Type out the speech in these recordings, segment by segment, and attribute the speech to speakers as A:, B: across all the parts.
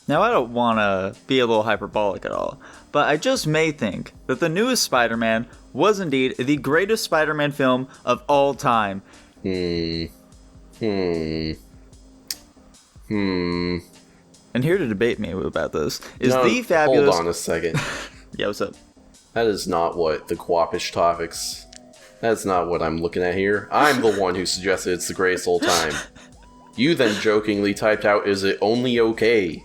A: Now, I don't want to be a little hyperbolic at all, but I just may think that the newest Spider-Man was indeed the greatest Spider-Man film of all time. And here to debate me about this is the fabulous...
B: Hold on a second.
A: Yeah, what's up?
B: That is not what the Guapish topics... That's not what I'm looking at here. I'm the one who suggested it's the greatest all time. You then jokingly typed out, is it only okay?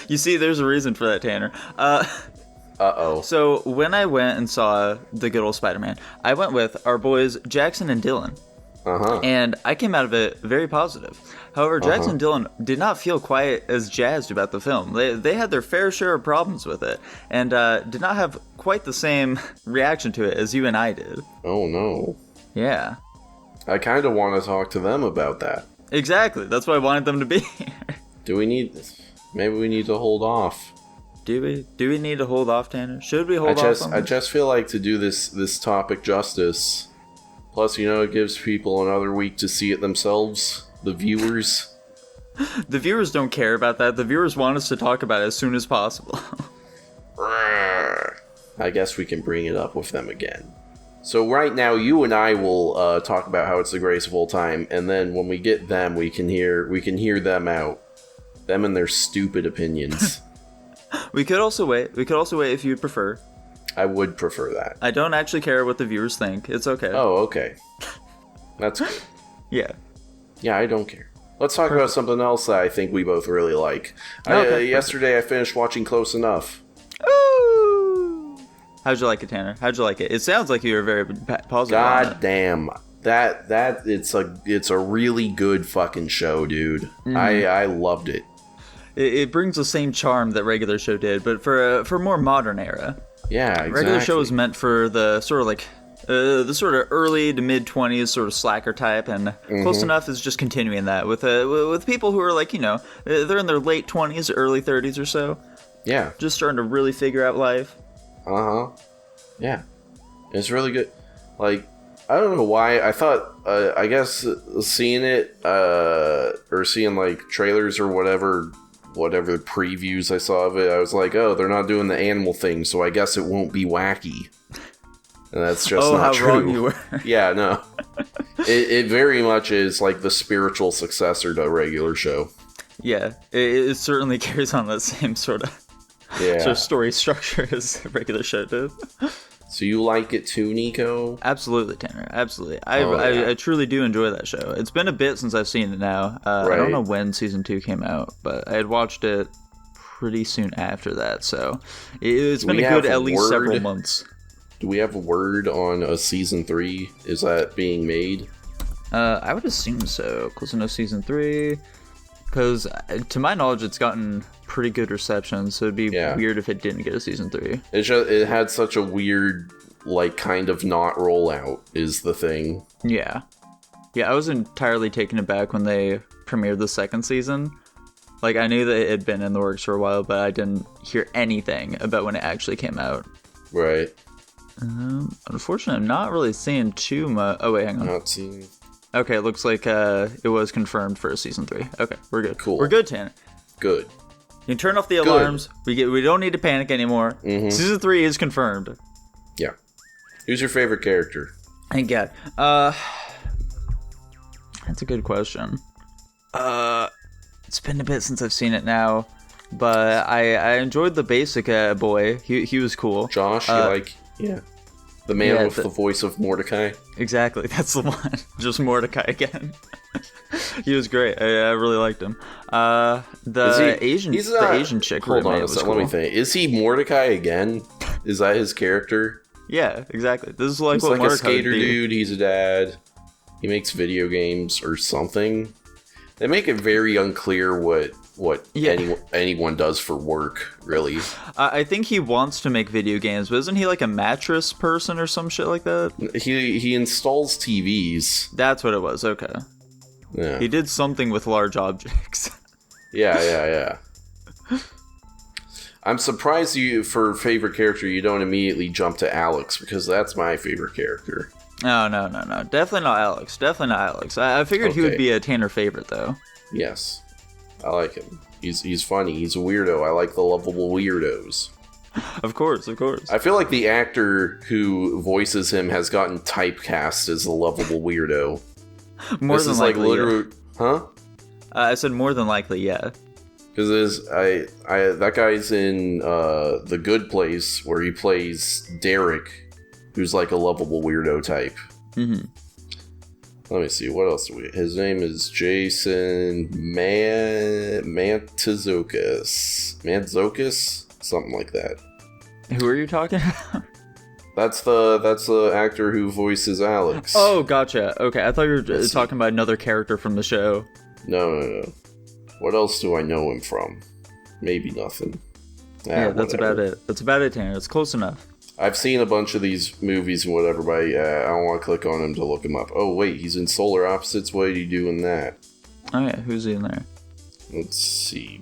A: You see, there's a reason for that, Tanner.
B: Uh-oh.
A: So, when I went and saw the good old Spider-Man, I went with our boys Jackson and Dylan. And I came out of it very positive. However, Jackson and Dylan did not feel quite as jazzed about the film. They had their fair share of problems with it, and did not have quite the same reaction to it as you and I did.
B: Oh, no.
A: Yeah.
B: I kind of want to talk to them about that.
A: Exactly. That's why I wanted them to be here.
B: Do we need... Maybe we need to hold off.
A: Do we? Do we need to hold off, Tanner? Should we hold off on
B: I just feel like to do this topic justice... Plus, it gives people another week to see it themselves. The viewers.
A: The viewers don't care about that. The viewers want us to talk about it as soon as possible.
B: I guess we can bring it up with them again. So right now, you and I will talk about how it's the greatest of all time, and then when we get them, we can hear them out. Them and their stupid opinions.
A: We could also wait. If you'd prefer.
B: I would prefer that.
A: I don't actually care what the viewers think. It's okay.
B: Oh, okay. That's good.
A: Yeah.
B: Yeah, I don't care. Let's talk about something else that I think we both really like. Yesterday I finished watching Close Enough.
A: Ooh! How'd you like it, Tanner? How'd you like it? It sounds like you were very positive.
B: God damn. That it's a really good fucking show, dude. Mm-hmm. I loved it.
A: It brings the same charm that regular show did, but for a more modern era.
B: Yeah, exactly.
A: Regular show is meant for the sort of like the sort of early to mid 20s sort of slacker type, and Close Enough is just continuing that with people who are like, they're in their late 20s, early 30s or so.
B: Yeah. Just
A: starting to really figure out life.
B: Yeah. It's really good. Like, I don't know why. I thought, I guess seeing it, or seeing like trailers or whatever previews I saw of it, I was like, oh, they're not doing the animal thing, so I guess it won't be wacky. And that's just not true.
A: Wrong you were.
B: Yeah, no. It very much is like the spiritual successor to a regular show.
A: Yeah, it certainly carries on that same sort of story structure as a regular show did.
B: So you like it too, Nico?
A: Absolutely, Tanner. Absolutely. I truly do enjoy that show. It's been a bit since I've seen it now. Right. I don't know when season 2 came out, but I had watched it pretty soon after that. So it's been a good at least several months.
B: Do we have a word on a season 3? Is that being made?
A: I would assume so. Close enough season 3. Because to my knowledge, it's gotten pretty good reception, so it'd be weird if it didn't get a season 3.
B: It had such a weird, like, kind of not rollout is the thing.
A: Yeah. Yeah, I was entirely taken aback when they premiered the second season. Like, I knew that it had been in the works for a while, but I didn't hear anything about when it actually came out.
B: Right.
A: Unfortunately, I'm not really seeing too much. Oh, wait, hang on.
B: Not seeing...
A: Okay, it looks like it was confirmed for season 3. Okay, we're good.
B: Cool.
A: We're good, Tanner.
B: Good.
A: You can turn off the alarms. We don't need to panic anymore. Mm-hmm. Season 3 is confirmed.
B: Yeah. Who's your favorite character?
A: Thank God. That's a good question. It's been a bit since I've seen it now, but I enjoyed the basic boy. He was cool.
B: Josh, yeah. The man with the voice of Mordecai.
A: Exactly, that's the one. Just Mordecai again. He was great. I really liked him. The Asian chick.
B: Hold on a second. Let me think. Is he Mordecai again? Is that his character?
A: Yeah, exactly. This is like
B: he's
A: what
B: like
A: Mordecai
B: a skater dude. He's a dad. He makes video games or something. They make it very unclear what anyone does for work, really.
A: I think he wants to make video games, but isn't he like a mattress person or some shit like that?
B: He installs TVs.
A: That's what it was, okay.
B: Yeah.
A: He did something with large objects.
B: Yeah. I'm surprised for favorite character you don't immediately jump to Alex, because that's my favorite character.
A: No. Definitely not Alex. I figured he would be a Tanner favorite, though.
B: Yes. I like him. He's funny. He's a weirdo. I like the lovable weirdos.
A: Of course.
B: I feel like the actor who voices him has gotten typecast as the lovable weirdo.
A: More than likely,
B: yeah. Huh?
A: I said more than likely, yeah.
B: Because that guy's in The Good Place, where he plays Derek, who's like a lovable weirdo type.
A: Mm-hmm.
B: Let me see, what else do we... His name is Jason Mantzoukas? Something like that.
A: Who are you talking about?
B: That's the actor who voices Alex.
A: Oh, gotcha. Okay, I thought you were talking about another character from the show.
B: No. What else do I know him from? Maybe nothing.
A: Yeah, that's about it. That's about it, Tanner. It's close enough.
B: I've seen a bunch of these movies and whatever, but I don't want to click on him to look him up. Oh, wait, he's in Solar Opposites? What did he do in that?
A: Oh, yeah, who's he in there?
B: Let's see.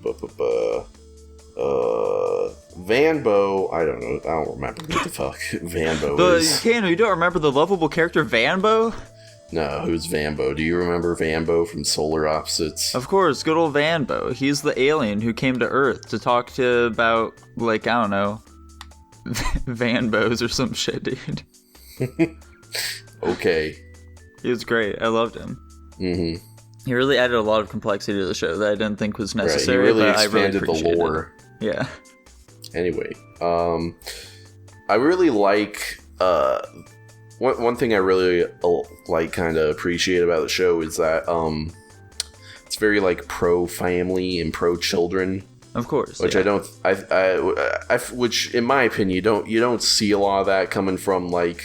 B: Vanbo. I don't know. I don't remember what the fuck Vanbo is.
A: Tanner, you don't remember the lovable character Vanbo?
B: No, who's Vanbo? Do you remember Vanbo from Solar Opposites?
A: Of course, good old Vanbo. He's the alien who came to Earth to talk to about, like, I don't know, Vanbos or some shit, dude.
B: Okay.
A: He was great. I loved him.
B: Mm-hmm.
A: He really added a lot of complexity to the show that I didn't think was necessary.
B: Right. He really
A: but
B: expanded
A: I really
B: the lore.
A: It. Yeah.
B: Anyway, I really like one thing I really kind of appreciate about the show is that it's very like pro family and pro children.
A: Of course,
B: which
A: yeah.
B: Which in my opinion you don't see a lot of that coming from like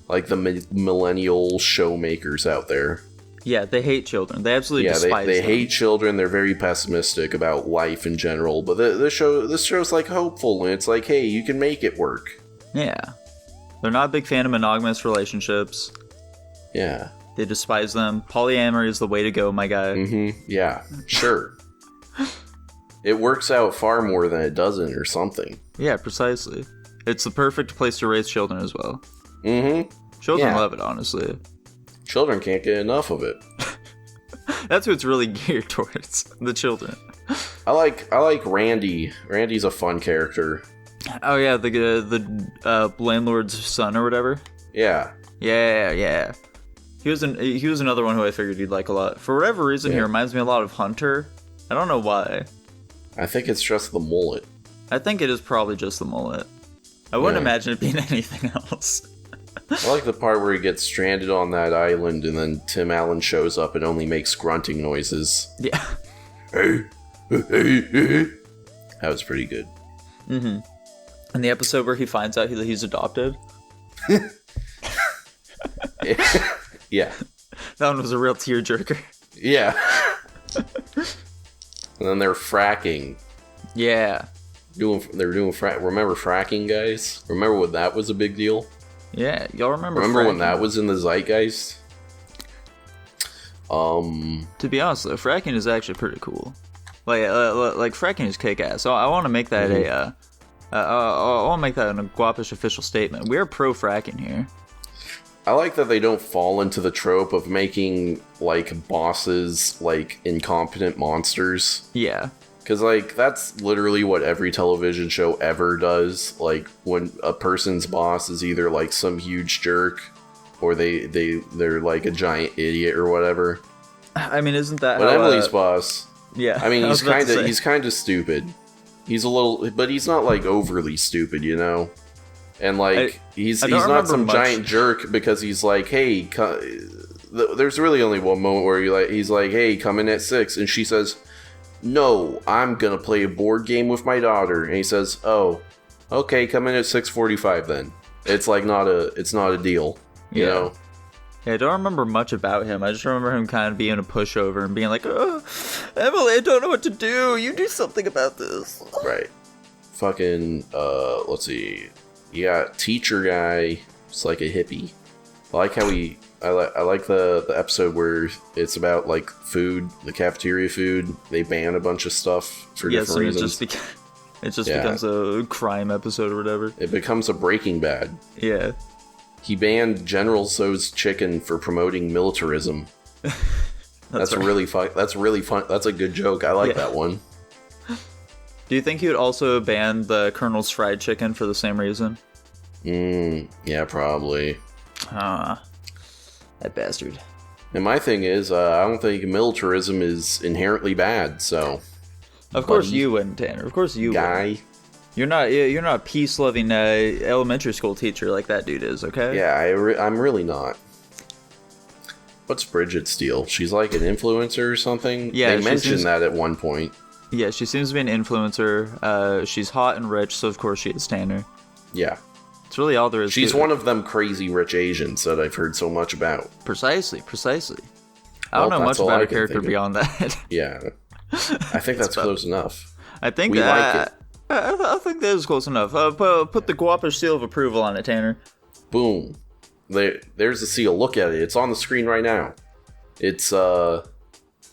B: the millennial show makers out there.
A: Yeah, they hate children. They absolutely despise
B: they
A: them.
B: hate children. They're very pessimistic about life in general. But this show's like hopeful, and it's like, hey, you can make it work.
A: Yeah, they're not a big fan of monogamous relationships.
B: Yeah,
A: they despise them. Polyamory is the way to go, my guy.
B: Mm-hmm. Yeah, sure. It works out far more than it doesn't, or something.
A: Yeah, precisely. It's the perfect place to raise children as well.
B: Mm-hmm.
A: Children love it, honestly.
B: Children can't get enough of it.
A: That's what it's really geared towards, the children.
B: I like Randy. Randy's a fun character.
A: Oh yeah, the landlord's son or whatever.
B: Yeah.
A: Yeah. He was another one who I figured you'd like a lot. For whatever reason, he reminds me a lot of Hunter. I don't know why. I
B: think it's just the mullet.
A: I think it is probably just the mullet. I wouldn't imagine it being anything else.
B: I like the part where he gets stranded on that island and then Tim Allen shows up and only makes grunting noises.
A: Yeah.
B: Hey. That was pretty good.
A: Mm-hmm. And the episode where he finds out that he's adopted.
B: Yeah.
A: That one was a real tearjerker.
B: Yeah. And then they're fracking.
A: Yeah.
B: Remember fracking, guys? Remember when that was a big deal?
A: Yeah, y'all remember
B: fracking? When that was in the zeitgeist?
A: To be honest though, fracking is actually pretty cool. Like fracking is kick-ass. So I want to make that I want to make that a Guapish official statement. We're pro fracking here.
B: I like that they don't fall into the trope of making like bosses like incompetent monsters.
A: Yeah.
B: Because, like, that's literally what every television show ever does. Like, when a person's boss is either, like, some huge jerk, or they're, like, a giant idiot or whatever.
A: I mean, isn't that
B: But Emily's boss...
A: Yeah.
B: I mean, he's kind of stupid. He's a little... But he's not, like, overly stupid, you know? And, like, he's not some giant jerk because he's like, hey... There's really only one moment where he's like, hey, come in at 6, and she says... No, I'm gonna play a board game with my daughter. And he says, "Oh, okay, come in at 6:45 then." It's like it's not a deal, you know.
A: Yeah, I don't remember much about him. I just remember him kind of being a pushover and being like, "Oh, Emily, I don't know what to do. You do something about this."
B: Right. Fucking. Let's see. Yeah, teacher guy. It's like a hippie. I like how he. I like the episode where it's about like food, the cafeteria food. They ban a bunch of stuff for different reasons.
A: It just becomes a crime episode or whatever.
B: It becomes a Breaking Bad.
A: Yeah.
B: He banned General Tso's chicken for promoting militarism. That's really fun. That's really fun. That's a good joke. I like that one.
A: Do you think he would also ban the Colonel's fried chicken for the same reason?
B: Yeah, probably.
A: That bastard.
B: And my thing is, I don't think militarism is inherently bad, so...
A: Of course you wouldn't, Tanner. Of course you wouldn't. You're not a peace-loving elementary school teacher like that dude is, okay?
B: Yeah, I'm really not. What's Bridget Steele? She's like an influencer or something?
A: Yeah,
B: they mentioned that at one point.
A: Yeah, she seems to be an influencer. She's hot and rich, so of course she is, Tanner.
B: Yeah.
A: It's really all there is.
B: She's one of them crazy rich Asians that I've heard so much about.
A: Precisely. I don't know much about her character beyond that.
B: Yeah. I think that's close enough.
A: I think
B: we like it.
A: I think that is close enough. Put the Guapish seal of approval on it, Tanner.
B: Boom. There's the seal. Look at it. It's on the screen right now. It's what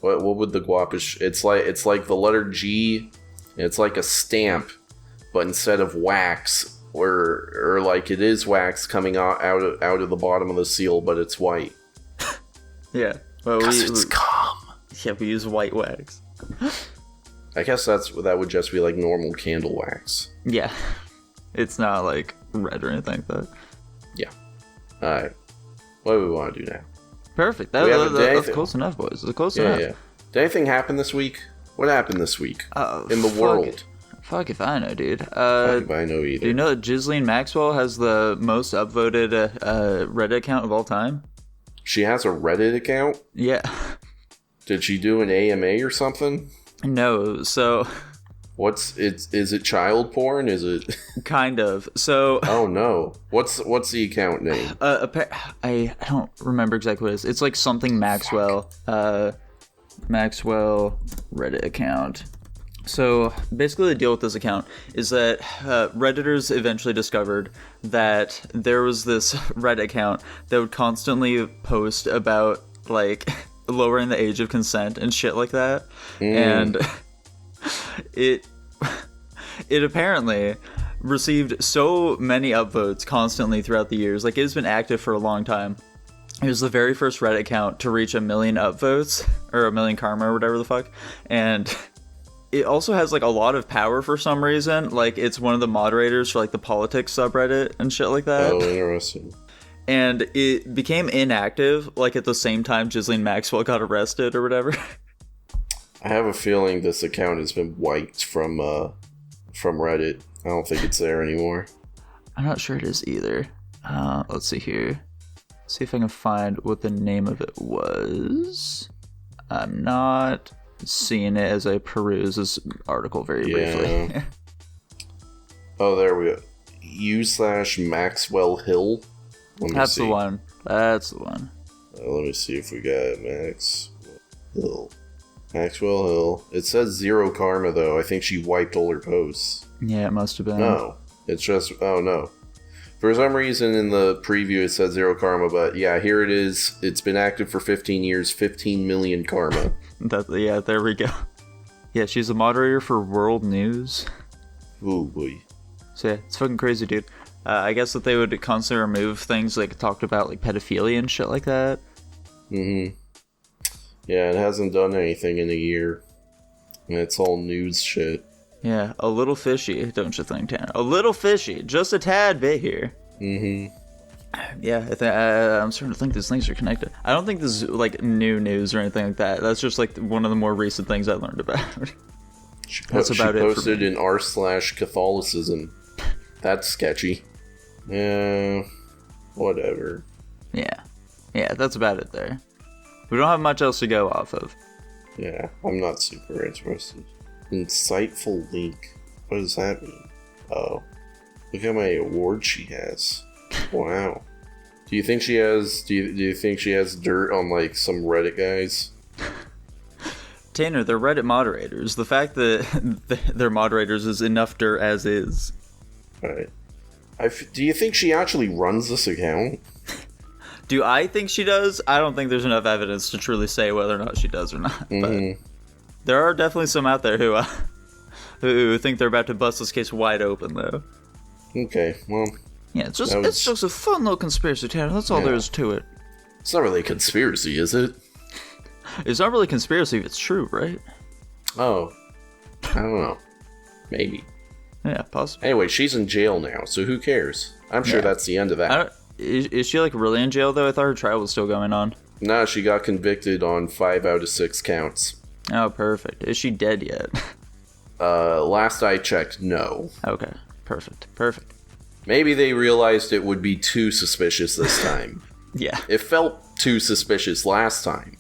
B: would the Guapish? It's like the letter G. It's like a stamp, but instead of wax, or like it is wax coming out of the bottom of the seal, but it's white.
A: Yeah. Well,
B: it's calm.
A: Yeah, we use white wax.
B: I guess that would just be like normal candle wax.
A: Yeah. It's not like red or anything like that.
B: Yeah. Alright. What do we want to do now?
A: Perfect. That's close enough, boys. It's close enough.
B: Yeah. Did anything happen this week? What happened this week in the world?
A: Fuck if I know, dude.
B: Fuck if I know either.
A: Do you know that Ghislaine Maxwell has the most upvoted Reddit account of all time?
B: She has a Reddit account?
A: Yeah.
B: Did she do an AMA or something?
A: No, so...
B: Is it child porn? Is it...
A: Kind of. So...
B: Oh no. What's the account name?
A: I don't remember exactly what it is. It's like something Maxwell. Maxwell Reddit account. So basically the deal with this account is that Redditors eventually discovered that there was this Reddit account that would constantly post about like lowering the age of consent and shit like that. And it apparently received so many upvotes constantly throughout the years. Like, it has been active for a long time. It was the very first Reddit account to reach 1 million upvotes, or 1 million karma, or whatever the fuck. And it also has, like, a lot of power for some reason. Like, it's one of the moderators for, like, the politics subreddit and shit like that.
B: Oh, interesting.
A: And it became inactive, like, at the same time Ghislaine Maxwell got arrested or whatever.
B: I have a feeling this account has been wiped from Reddit. I don't think it's there anymore.
A: I'm not sure it is either. Let's see here. See if I can find what the name of it was. I'm not seeing it as I peruse this article very briefly.
B: Oh, there we go. U/Maxwell Hill.
A: That's the one. That's the one.
B: Let me see if we got Maxwell Hill. It says 0 karma, though. I think she wiped all her posts.
A: Yeah, it must have been.
B: No. It's just... Oh, no. For some reason in the preview it said 0 karma, but yeah, here it is. It's been active for 15 years, 15 million karma.
A: Yeah, there we go. Yeah, she's a moderator for World News.
B: Ooh, boy.
A: So yeah, it's fucking crazy, dude. I guess that they would constantly remove things like talked about, like pedophilia and shit like that.
B: Mm-hmm. Yeah, it hasn't done anything in a year. And it's all news shit.
A: Yeah, a little fishy, don't you think, Tanner? A little fishy, just a tad bit here.
B: Mm-hmm.
A: Yeah, I'm starting to think these things are connected. I don't think this is like new news or anything like that. That's just like one of the more recent things I learned about. That's about it. She
B: posted in r/Catholicism. That's sketchy. Yeah, whatever.
A: Yeah, that's about it there. We don't have much else to go off of.
B: Yeah, I'm not super interested. Insightful link. What does that mean? Oh, look how many awards she has. Wow. Do you think she has? Do you think she has dirt on like some Reddit guys?
A: Tanner, they're Reddit moderators. The fact that they're moderators is enough dirt as is.
B: Right. Do you think she actually runs this account?
A: Do I think she does? I don't think there's enough evidence to truly say whether or not she does or not. But there are definitely some out there who think they're about to bust this case wide open, though.
B: Okay, well...
A: Yeah, it's just a fun little conspiracy, Tanner. That's all there is to it.
B: It's not really a conspiracy, is it?
A: It's not really conspiracy if it's true, right?
B: Oh, I don't know. Maybe.
A: Yeah, possibly.
B: Anyway, she's in jail now, so who cares? I'm sure that's the end of that.
A: Is she like really in jail though? I thought her trial was still going on.
B: No, she got convicted on 5 out of 6 counts.
A: Oh, perfect. Is she dead yet?
B: Last I checked, no.
A: Okay, perfect.
B: Maybe they realized it would be too suspicious this time.
A: Yeah.
B: It felt too suspicious last time,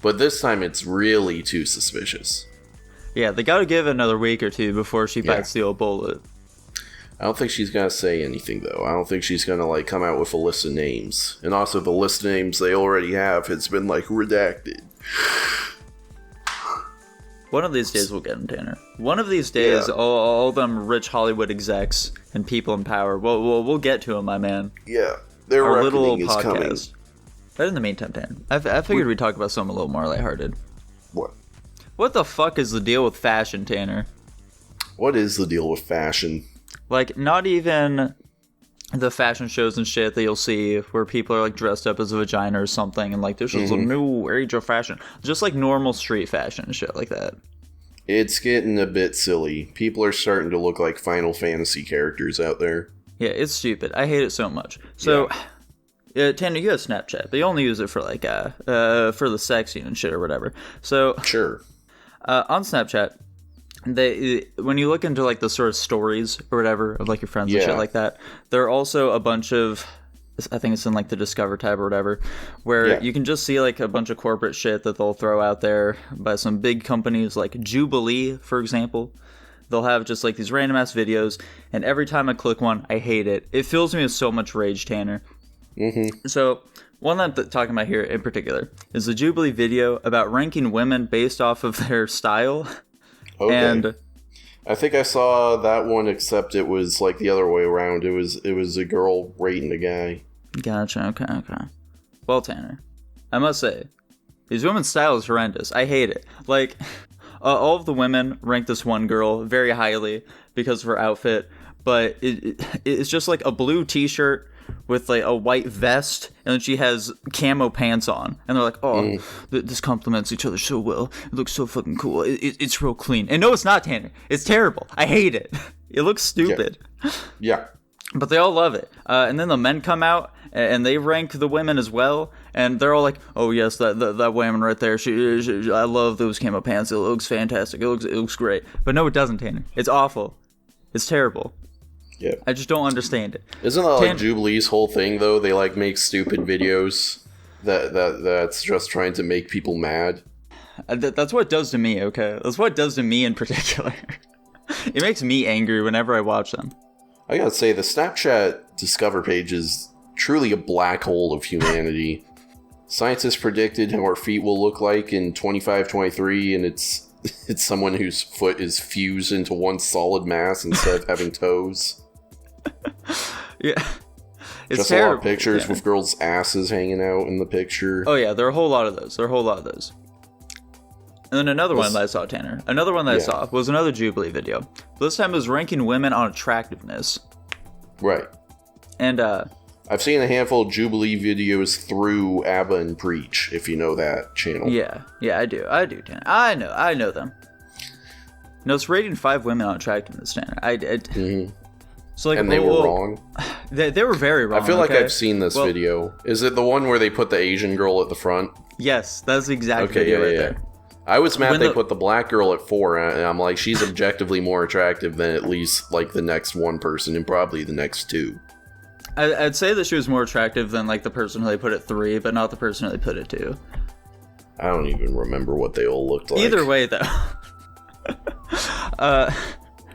B: but this time it's really too suspicious.
A: Yeah, they gotta give it another week or two before she bites the old bullet.
B: I don't think she's gonna say anything, though. I don't think she's gonna, like, come out with a list of names. And also, the list of names they already have has been, like, redacted.
A: One of these days we'll get him, Tanner. One of these days, all them rich Hollywood execs and people in power, we'll get to him, my man.
B: Yeah, their
A: Our
B: reckoning
A: little
B: is
A: podcast.
B: coming.
A: But in the meantime, Tanner, I figured we'd talk about something a little more lighthearted.
B: What?
A: What the fuck is the deal with fashion, Tanner?
B: What is the deal with fashion?
A: Like, not even the fashion shows and shit that you'll see where people are, like, dressed up as a vagina or something, and, like, this is a new age of fashion. Just, like, normal street fashion and shit like that.
B: It's getting a bit silly. People are starting to look like Final Fantasy characters out there.
A: Yeah, it's stupid. I hate it so much. So, Tanner, you have Snapchat, but you only use it for, like, for the sex scene and shit or whatever. So,
B: Sure.
A: On Snapchat, when you look into like the sort of stories or whatever of like your friends and shit like that, there are also a bunch of, I think it's in like the Discover tab or whatever, where you can just see like a bunch of corporate shit that they'll throw out there by some big companies like Jubilee, for example. They'll have just like these random ass videos, and every time I click one, I hate it. It fills me with so much rage, Tanner. So one that I'm talking about here in particular is the Jubilee video about ranking women based off of their style.
B: Okay.
A: And
B: I think I saw that one, except it was like the other way around. It was a girl rating a guy.
A: Gotcha. Okay. Well, Tanner, I must say, these women's style is horrendous. I hate it. Like, all of the women rank this one girl very highly because of her outfit, but it's just like a blue t-shirt with like a white vest, and then she has camo pants on, and they're like, oh, this complements each other so well. It looks so fucking cool. It's real clean. And no, it's not, Tanner. It's terrible. I hate it. It looks stupid.
B: Yeah.
A: But they all love it. And then the men come out, and they rank the women as well, and they're all like, oh yes, that woman right there, she I love those camo pants. It looks fantastic. It looks great. But no, it doesn't, Tanner. It's awful. It's terrible.
B: Yeah.
A: I just don't understand it.
B: Isn't that like Jubilee's whole thing, though? They like make stupid videos that's just trying to make people mad.
A: That's what it does to me, okay? That's what it does to me in particular. It makes me angry whenever I watch them.
B: I gotta say, the Snapchat Discover page is truly a black hole of humanity. Scientists predicted how our feet will look like in 2523, and it's someone whose foot is fused into one solid mass instead of having toes.
A: Yeah. It's
B: just
A: terrible.
B: A lot of pictures with girls' asses hanging out in the picture.
A: Oh yeah, there are a whole lot of those. And then another one that I saw, Tanner. Another one that I saw was another Jubilee video. This time it was ranking women on attractiveness.
B: Right.
A: And
B: I've seen a handful of Jubilee videos through ABBA and Preach, if you know that channel.
A: Yeah, I do, Tanner. I know them. No, it's rating 5 women on attractiveness, Tanner. So like,
B: and they were wrong?
A: They were very wrong.
B: I feel like I've seen this video. Is it the one where they put the Asian girl at the front?
A: Yes, that's the exact video right there.
B: I was mad they put the black girl at 4, and I'm like, she's objectively more attractive than at least like the next one person and probably the next 2.
A: I'd say that she was more attractive than like the person who they put at 3, but not the person who they put at 2.
B: I don't even remember what they all looked like.
A: Either way, though.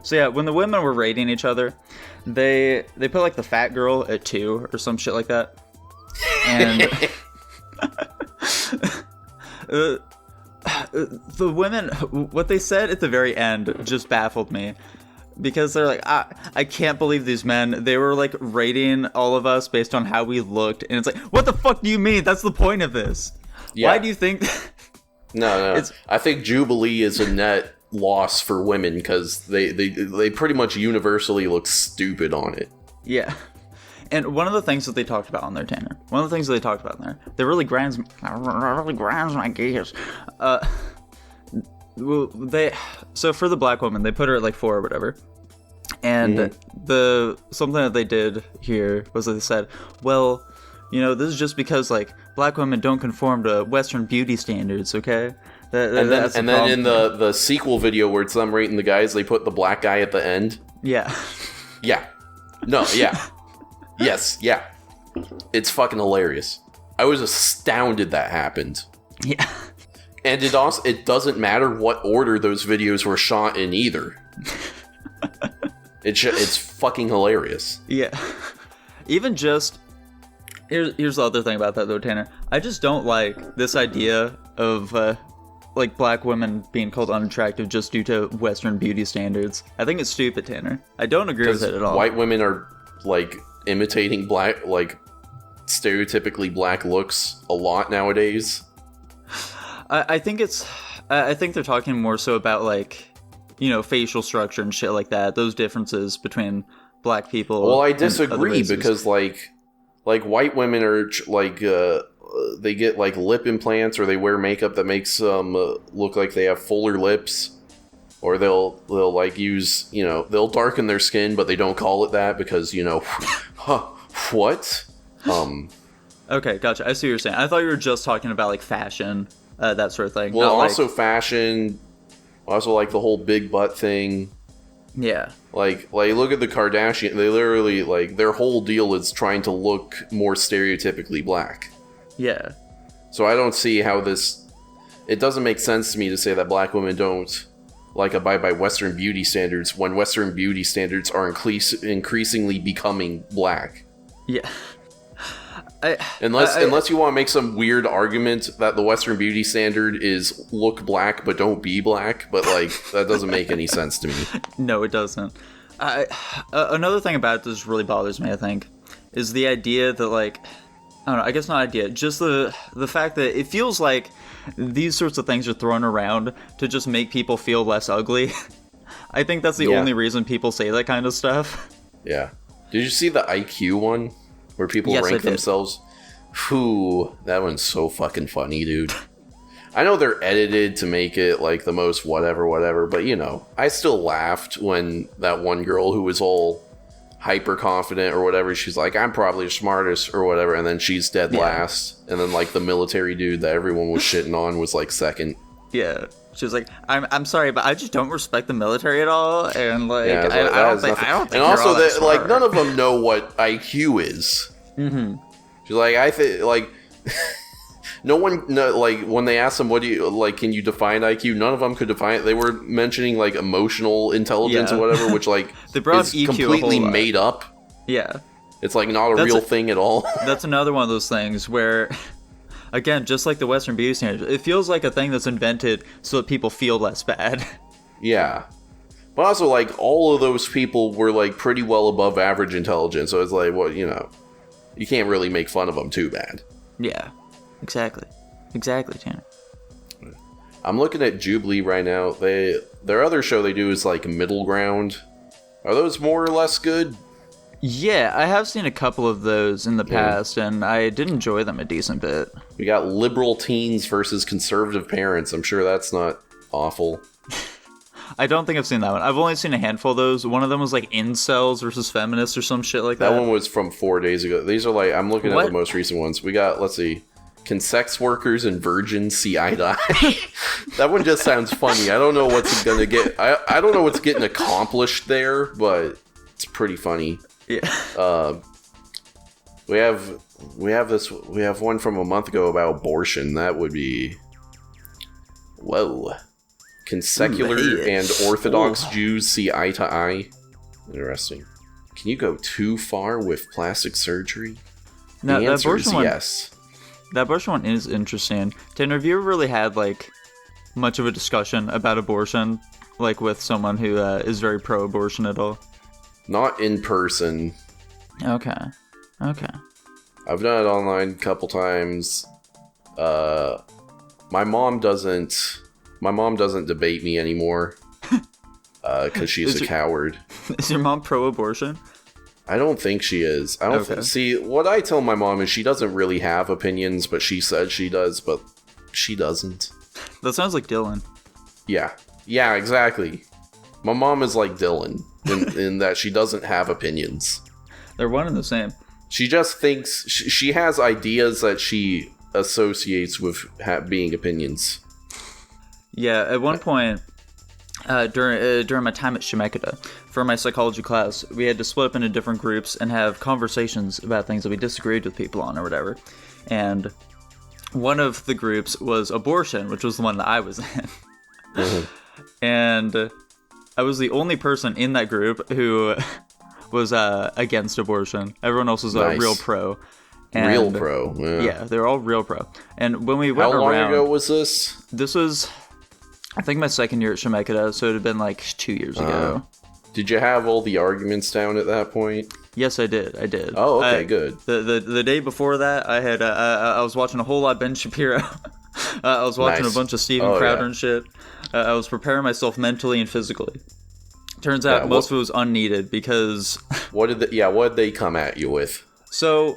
A: So yeah, when the women were rating each other, they put like the fat girl at 2 or some shit like that. And the women, what they said at the very end just baffled me. Because they're like, I can't believe these men, they were like rating all of us based on how we looked. And it's like, what the fuck do you mean? That's the point of this. Yeah. Why do you think
B: No. I think Jubilee is a net loss for women because they pretty much universally look stupid on it.
A: Yeah. And one of the things that they talked about on there, Tanner, that really grinds my gears. So for the black woman, they put her at like 4 or whatever. And something that they did here was that they said, well, this is just because like black women don't conform to Western beauty standards, okay?
B: And then in the sequel video where it's them rating the guys, they put the black guy at the end.
A: Yeah.
B: Yeah. No, yeah. Yes, yeah. It's fucking hilarious. I was astounded that happened.
A: Yeah.
B: And it doesn't matter what order those videos were shot in either. It's fucking hilarious.
A: Yeah. Even just... Here's the other thing about that, though, Tanner. I just don't like this idea of, like, black women being called unattractive just due to Western beauty standards. I think it's stupid, Tanner. I don't agree with it at all.
B: White women are, like, imitating stereotypically black looks a lot nowadays.
A: I think they're talking more so about, like, facial structure and shit like that. Those differences between black people.
B: Well, I disagree because, like white women are, like, they get, like, lip implants or they wear makeup that makes them look like they have fuller lips. Or they'll like, use, they'll darken their skin, but they don't call it that because, what?
A: Okay, gotcha. I see what you're saying. I thought you were just talking about, like, fashion, that sort of thing.
B: Well, also fashion, also, like, the whole big butt thing.
A: Yeah. Like
B: look at the Kardashians. They literally, like, their whole deal is trying to look more stereotypically black.
A: Yeah.
B: So I don't see how it doesn't make sense to me to say that black women don't, like, abide by Western beauty standards when Western beauty standards are increasingly becoming black.
A: Yeah.
B: Unless you want to make some weird argument that the Western beauty standard is look black but don't be black, but, like, that doesn't make any sense to me. No,
A: it doesn't. Another thing about it that just really bothers me, I think, is the idea that, like, I don't know, I guess not idea, just the fact that it feels like these sorts of things are thrown around to just make people feel less ugly. I think that's the only reason people say that kind of stuff.
B: Yeah. Did you see the IQ one? Where people rank themselves? Whew, that one's so fucking funny, dude. I know they're edited to make it, like, the most whatever, but, I still laughed when that one girl who was all hyper confident or whatever, she's like, I'm probably the smartest or whatever, and then she's dead last. And then, like, the military dude that everyone was shitting on was, like, second.
A: Yeah. She was like, I'm sorry, but I just don't respect the military at all, and, like, I don't think. And
B: also, that, like, none of them know what IQ is.
A: Mm-hmm.
B: She's like, I think, like, no one, like, when they asked them, what do you, like, can you define IQ? None of them could define it. They were mentioning, like, emotional intelligence or whatever, which, like,
A: they brought
B: is
A: EQ
B: completely made up.
A: Yeah.
B: It's, like, not a real thing at all.
A: That's another one of those things where, again, just like the Western beauty standards, it feels like a thing that's invented so that people feel less bad.
B: Yeah. But also, like, all of those people were, like, pretty well above average intelligence, so it's like, well, you can't really make fun of them too bad.
A: Yeah, exactly, Tanner.
B: I'm looking at Jubilee right now. Their other show they do is, like, Middle Ground. Are those more or less good?
A: Yeah, I have seen a couple of those in the past, and I did enjoy them a decent bit.
B: We got liberal teens versus conservative parents. I'm sure that's not awful.
A: I don't think I've seen that one. I've only seen a handful of those. One of them was like incels versus feminists or some shit like that.
B: That one was from 4 days ago. These are, like, I'm looking at the most recent ones. We got, let's see, can sex workers and virgins see eye to eye? That one just sounds funny. I don't know what's gonna get. I don't know what's getting accomplished there, but it's pretty funny.
A: Yeah.
B: We have one from a month ago about abortion. That would be, whoa. Can secular and Orthodox Jews see eye to eye? Interesting. Can you go too far with plastic surgery?
A: Now,
B: the answer is yes.
A: That abortion one is interesting. Tanner, have you ever really had, like, much of a discussion about abortion, like, with someone who is very pro-abortion at all?
B: Not in person.
A: Okay.
B: I've done it online a couple times. My mom doesn't debate me anymore because she's a coward.
A: Is your mom pro-abortion?
B: I don't think she is. I don't see, what I tell my mom is she doesn't really have opinions, but she says she does, but she doesn't.
A: That sounds like Dylan.
B: Yeah. Yeah, exactly. My mom is like Dylan in that she doesn't have opinions.
A: They're one and the same.
B: She just thinks she has ideas that she associates with being opinions.
A: Yeah, at one point during my time at Shemeketa, for my psychology class, we had to split up into different groups and have conversations about things that we disagreed with people on or whatever. And one of the groups was abortion, which was the one that I was in. Mm-hmm. And I was the only person in that group who was against abortion. Everyone else was a real pro. And
B: real pro.
A: Yeah, they're all real pro. And when we went
B: around... How long ago was this?
A: This was, I think, my second year at Shemeketa, so it had been like 2 years ago.
B: Did you have all the arguments down at that point?
A: Yes, I did.
B: Oh, okay, good.
A: The day before that, I had I was watching a whole lot of Ben Shapiro. I was watching a bunch of Steven Crowder and shit. I was preparing myself mentally and physically. Turns out most of it was unneeded because...
B: What did they come at you with?
A: So,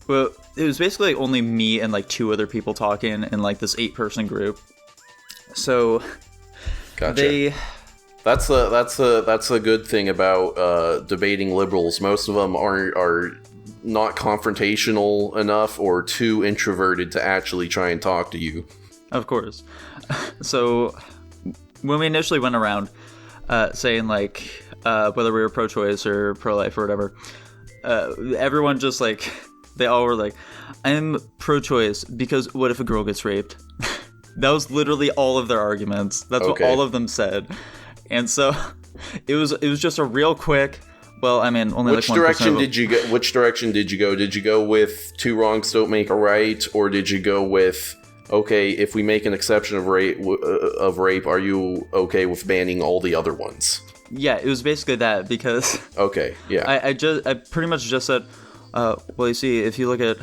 A: well, it was basically only me and like 2 other people talking in like this 8-person group. So,
B: gotcha. That's a good thing about debating liberals. Most of them are not confrontational enough or too introverted to actually try and talk to you.
A: Of course. So when we initially went around saying like whether we were pro-choice or pro-life or whatever, everyone just like, they all were like, I'm pro-choice because what if a girl gets raped? That was literally all of their arguments. That's what all of them said. And so it was just a real quick, well, I mean, only
B: which
A: like 1%
B: direction did you go? Which direction did you go? Did you go with 2 wrongs don't make a right, or did you go with, okay, if we make an exception of rape, are you okay with banning all the other ones?
A: Yeah, it was basically that because
B: okay, yeah.
A: I pretty much just said, well, you see, if you look at,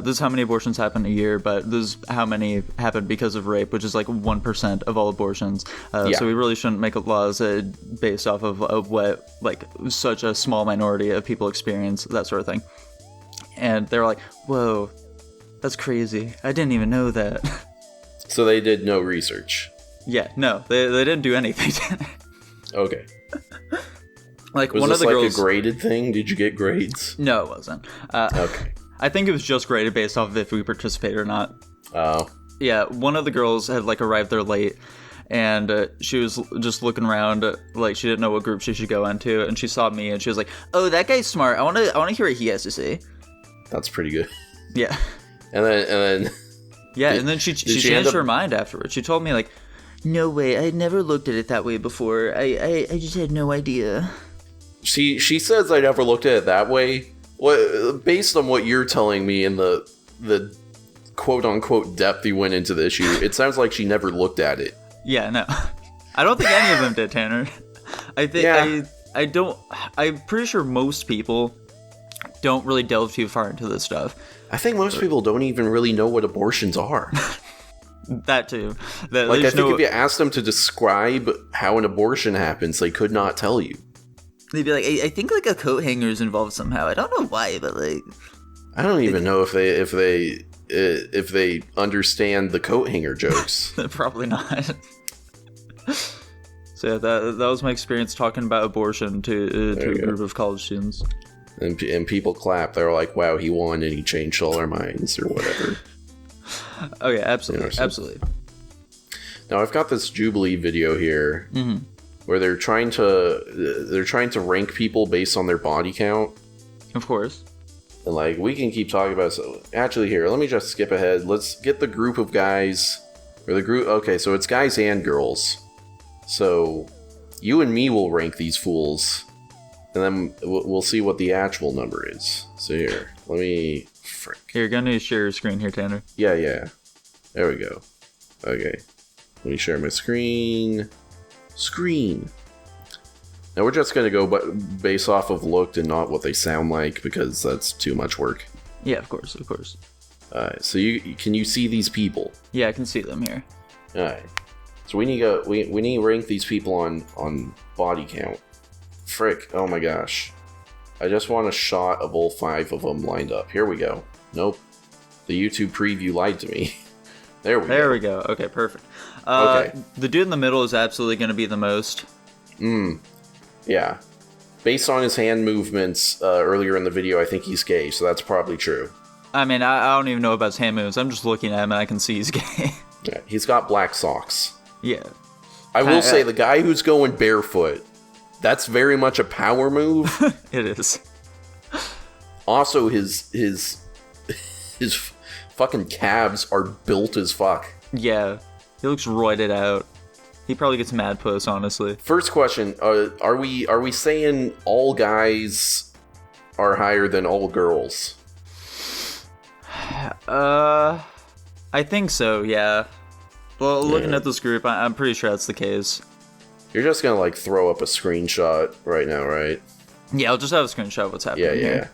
A: this is how many abortions happen a year, but this is how many happen because of rape, which is like 1% of all abortions. So we really shouldn't make laws based off of what, like, such a small minority of people experience, that sort of thing. And they were like, whoa, that's crazy. I didn't even know that.
B: So they did no research?
A: Yeah, no, they didn't do anything.
B: Okay.
A: Like,
B: was
A: one
B: this
A: of the
B: like
A: girls...
B: a graded thing? Did you get grades?
A: No, it wasn't.
B: Okay.
A: I think it was just graded based off of if we participated or not.
B: Oh.
A: Yeah, one of the girls had like arrived there late, and she was just looking around like she didn't know what group she should go into, and she saw me and she was like, "Oh, that guy's smart. I want to hear what he has to say."
B: That's pretty good.
A: Yeah.
B: And then.
A: Yeah, and then she changed her mind afterwards. She told me like, "No way, I never looked at it that way before. I just had no idea."
B: She says I never looked at it that way. What, based on what you're telling me and the quote unquote depth you went into the issue, it sounds like she never looked at it.
A: Yeah, no. I don't think any of them did, Tanner. I think I don't. I'm pretty sure most people don't really delve too far into this stuff.
B: I think most people don't even really know what abortions are.
A: That too.
B: Like, I think if you asked them to describe how an abortion happens, they could not tell you.
A: They'd be like, I think like a coat hanger is involved somehow. I don't know why, but like,
B: I don't even know if they understand the coat hanger jokes.
A: Probably not. So yeah, that was my experience talking about abortion to a group of college students.
B: And people clap. They're like, "Wow, he won and he changed all our minds," or whatever.
A: Oh yeah, absolutely, absolutely.
B: Now I've got this Jubilee video here.
A: Mm-hmm.
B: Where they're trying to rank people based on their body count.
A: Of course.
B: And like, we can keep talking about it. So actually, here, let me just skip ahead. Let's get the group of guys, or the group. Okay, so it's guys and girls. So you and me will rank these fools, and then we'll see what the actual number is. So here, let me. Frick.
A: You're gonna share your screen here, Tanner.
B: Yeah. There we go. Okay, let me share my screen. Now we're just gonna go based off of looked and not what they sound like, because that's too much work.
A: Yeah, of course.
B: So can you see these people?
A: Yeah, I can see them here.
B: All right. So we need to rank these people on body count. Frick! Oh my gosh. I just want a shot of all 5 of them lined up. Here we go. Nope. The YouTube preview lied to me. There we go.
A: Okay, perfect.
B: Okay.
A: The dude in the middle is absolutely going to be the most.
B: Yeah. Based on his hand movements earlier in the video, I think he's gay, so that's probably true.
A: I mean, I don't even know about his hand moves. I'm just looking at him and I can see he's gay.
B: Yeah, he's got black socks.
A: Yeah.
B: I will say, the guy who's going barefoot, that's very much a power move.
A: It is.
B: Also, his fucking calves are built as fuck.
A: Yeah. He looks roided out. He probably gets mad puss, honestly.
B: First question, are we saying all guys are higher than all girls?
A: I think so, yeah. Well, looking at this group, I'm pretty sure that's the case.
B: You're just gonna, like, throw up a screenshot right now, right?
A: Yeah, I'll just have a screenshot of what's happening
B: Yeah.
A: here.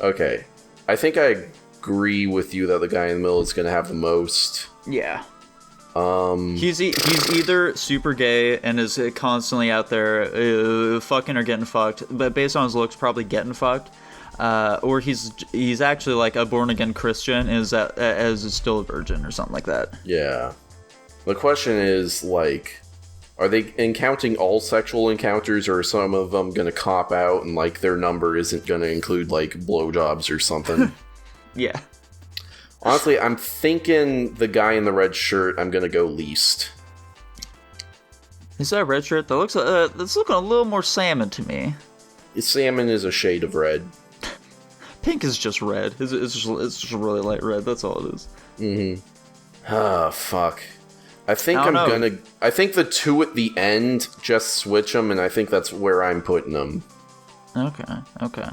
B: Okay. I think I agree with you that the guy in the middle is gonna have the most.
A: Yeah. He's either super gay and is constantly out there fucking or getting fucked, but based on his looks, probably getting fucked. Or he's actually like a born again Christian, is still a virgin or something like that.
B: Yeah. The question is, like, are they counting all sexual encounters, or are some of them gonna cop out and, like, their number isn't gonna include, like, blowjobs or something?
A: Yeah.
B: Honestly, I'm thinking the guy in the red shirt, I'm gonna go least.
A: Is that a red shirt? That's looking a little more salmon to me.
B: Salmon is a shade of red.
A: Pink is just red. It's just really light red. That's all it is.
B: Mm-hmm. Ah, fuck. I think I think the 2 at the end, just switch them, and I think that's where I'm putting them.
A: Okay.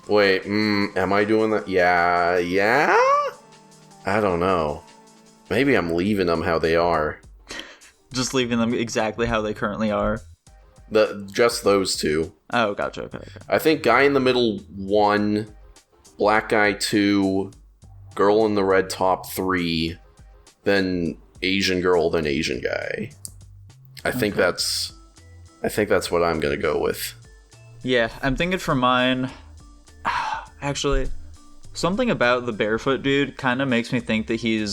B: Wait, am I doing that? Yeah? I don't know. Maybe I'm leaving them how they are.
A: Just leaving them exactly how they currently are.
B: Just those 2.
A: Oh, gotcha. Okay.
B: I think guy in the middle 1, black guy 2, girl in the red top 3, then Asian girl, then Asian guy. I think that's what I'm gonna go with.
A: Yeah, I'm thinking for mine. Actually, something about the barefoot dude kind of makes me think that he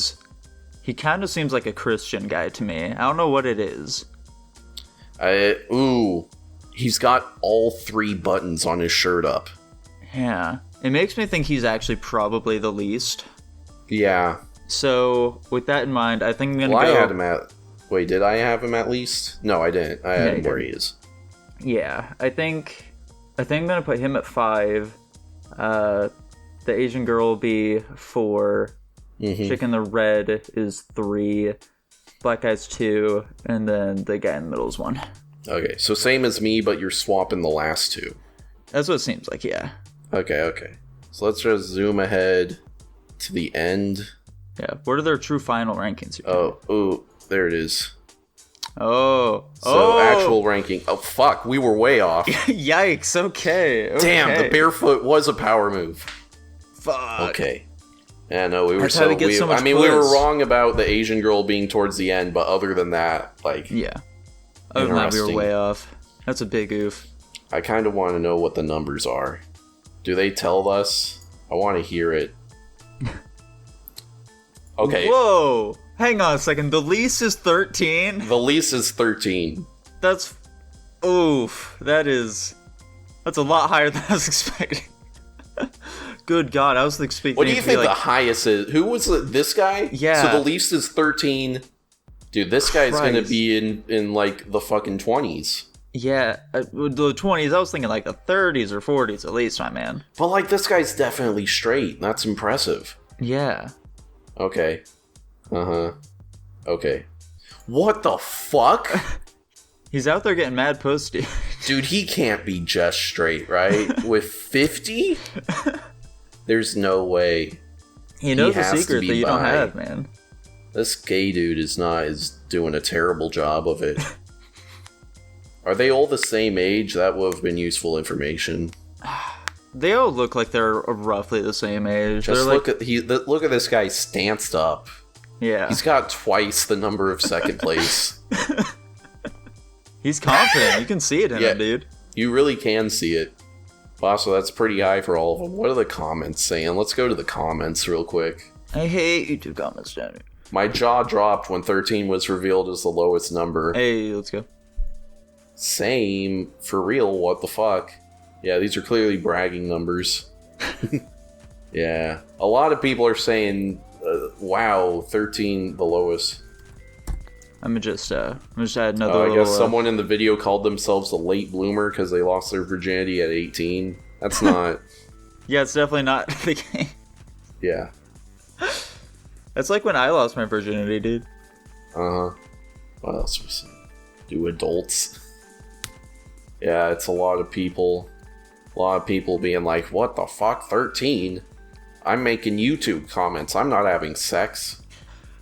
A: kind of seems like a Christian guy to me. I don't know what it is.
B: He's got all 3 buttons on his shirt up.
A: Yeah, it makes me think he's actually probably the least.
B: Yeah. So,
A: with that in mind, I think I'm gonna go...
B: I had him at... Wait, did I have him at least? No, I didn't. I had him where he is.
A: Yeah, I think I'm gonna put him at 5. The Asian girl will be 4.
B: Mm-hmm.
A: Chick in the red is 3. Black guy's 2. And then the guy in the middle is 1.
B: Okay, so same as me, but you're swapping the last 2.
A: That's what it seems like, yeah.
B: Okay. So let's just zoom ahead to the end.
A: Yeah, what are their true final rankings here?
B: Oh, there it is.
A: So
B: actual ranking. Oh, fuck, we were way off.
A: Yikes, okay.
B: Damn, the barefoot was a power move.
A: Fuck.
B: Okay. Yeah, no, we were
A: we
B: were wrong about the Asian girl being towards the end, but other than that, like...
A: Yeah. Other than that, we were way off. That's a big oof.
B: I kind of want to know what the numbers are. Do they tell us? I want to hear it. Okay.
A: Whoa! Hang on a second. The lease is 13?
B: The lease is 13.
A: That's... Oof. That's a lot higher than I was expecting. Good God, I was expecting...
B: What do you think the highest is? Who was this guy?
A: Yeah.
B: So the lease is 13. Dude, this guy's going to be in like the fucking 20s.
A: Yeah, the 20s, I was thinking like the 30s or 40s at least, my man.
B: But like this guy's definitely straight. That's impressive.
A: Yeah.
B: Okay. Okay. What the fuck?
A: He's out there getting mad pussy.
B: Dude, he can't be just straight, right? With 50? There's no way.
A: He knows a secret that you don't have, man.
B: This gay dude is doing a terrible job of it. Are they all the same age? That would have been useful information.
A: They all look like they're roughly the same age.
B: Just look at this guy stanced up.
A: Yeah.
B: He's got twice the number of second place.
A: He's confident. You can see it in him, dude.
B: You really can see it. Wow, so that's pretty high for all of them. What are the comments saying? Let's go to the comments real quick.
A: I hate YouTube comments, Danny.
B: My jaw dropped when 13 was revealed as the lowest number.
A: Hey, let's go.
B: Same. For real, what the fuck? Yeah, these are clearly bragging numbers. Yeah. A lot of people are saying, wow, 13 the lowest.
A: I'm gonna just add another
B: I guess someone in the video called themselves a late bloomer because they lost their virginity at 18. That's not...
A: Yeah, it's definitely not the game.
B: Yeah.
A: That's like when I lost my virginity, dude.
B: Uh-huh. What else was do adults? Yeah, it's a lot of people. A lot of people being like, what the fuck, 13? I'm making YouTube comments. I'm not having sex.